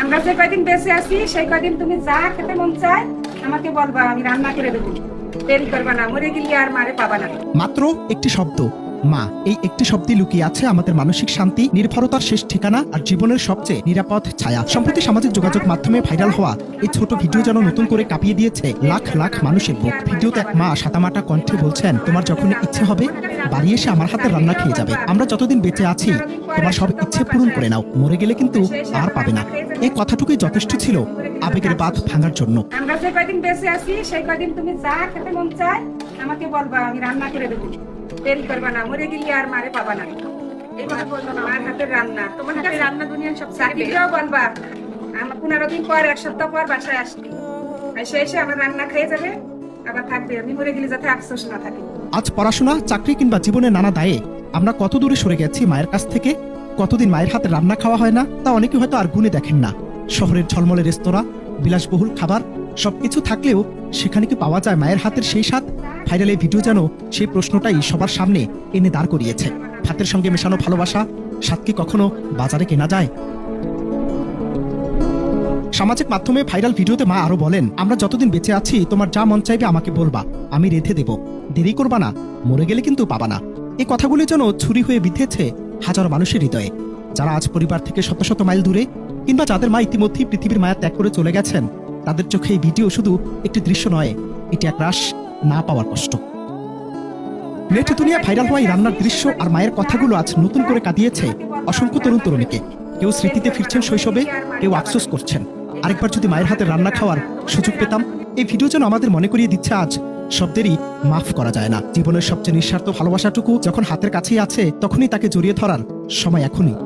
আমরা যে কয়দিন বেঁচে আছি সেই কয়দিন তুমি যা খেতে মন চায় আমাকে বলবা, আমি রান্না করে দেবো। দেরি করবা না, মরে গেলে আর মারে পাবা না। মাত্র একটি শব্দ মা, এই একটি শব্দে লুকিয়ে আছে আমাদের মানসিক শান্তি, নির্ভরতার শেষ ঠিকানা আর জীবনের সবচেয়ে নিরাপদ ছায়া। সম্প্রতি সামাজিক যোগাযোগ মাধ্যমে ভাইরাল হওয়া এই ছোট ভিডিও যেন নতুন করে কাঁপিয়ে দিয়েছে লাখ লাখ মানুষের বুক। ভিডিওতে এক মা সাদামাটা কণ্ঠে বলছেন, তোমার যখন ইচ্ছে হবে বাড়ি এসে আমার হাতে রান্না খেয়ে যাবে। আমরা যতদিন বেঁচে আছি তোমার সব ইচ্ছে পূরণ করে নাও, মরে গেলে কিন্তু আর পাবে না। এই কথাটুকুই যথেষ্ট ছিল আবেগের বাঁধ ভাঙার জন্য। আমরা যে কয়দিন বেঁচে আছি সেই কয়দিন তুমি যা খেতে মন চায় আমাকে বলবা, আমি রান্না করে দেবো। দেরি করবা না, মরে গেলে আর মারে পাবা না। এই কথা বলবো না, আমার হাতের রান্না, তোমার হাতের রান্না দুনিয়ার সব চাকরিটাও বলবা। আমার 15 দিন পর, 1 সপ্তাহ পর বাসায় আসবে, এসে এসে আমার রান্না খেয়ে যাবে, আবার থাকবে। আমি মরে গেলে যাতে আফসোস না থাকে। আজ পড়াশোনা, চাকরি কিংবা জীবনের নানা দায়ে আমরা কত দূরে সরে গেছি মায়ের কাছ থেকে। কতদিন মায়ের হাতে রান্না খাওয়া হয় না, তা অনেকে হয়তো আর গুণে দেখেন না। শহরের ঝলমলে রেস্তোরাঁ, বিলাসবহুল খাবার সবকিছু থাকলেও সেখানে কি পাওয়া যায় মায়ের হাতের সেই স্বাদ? ভাইরাল এই ভিডিও যেন সেই প্রশ্নটাই সবার সামনে এনে দাঁড় করিয়েছে। ভাতের সঙ্গে মেশানো ভালোবাসা স্বাদ কি কখনো বাজারে কেনা যায়? সামাজিক মাধ্যমে ভাইরাল ভিডিওতে মা আরো বলেন, আমরা যতদিন বেঁচে আছি তোমার যা মন চাইবে আমাকে বলবা, আমি রেঁধে দেব। দেরি করবা না, মরে গেলে কিন্তু পাবা না। এই কথাগুলি যেন ছুরি হয়ে বিঁধেছে হাজারো মানুষের হৃদয়ে, যারা আজ পরিবার থেকে শত শত মাইল দূরে, কিংবা যাদের মা ইতিমধ্যেই পৃথিবীর মায়া ত্যাগ করে চলে গেছেন। তাদের চোখে এই ভিডিও শুধু একটি দৃশ্য নয়, এটি এক রাশ না পাওয়ার কষ্ট। নেট দুনিয়া ভাইরাল হওয়া এই রান্নার দৃশ্য আর মায়ের কথাগুলো আজ নতুন করে কাঁদিয়েছে অসংখ্য তরুণ তরুণীকে। কেউ স্মৃতিতে ফিরছেন শৈশবে, কেউ আফসোস করছেন আরেকবার যদি মায়ের হাতে রান্না খাওয়ার সুযোগ পেতাম। এই ভিডিও যেন আমাদের মনে করিয়ে দিচ্ছে আজ শব্দেরই মাফ করা যায় না। জীবনের সবচেয়ে নিঃস্বার্থ ভালোবাসাটুকু যখন হাতের কাছেই আছে, তখনই তাকে জড়িয়ে ধরার সময় এখনই।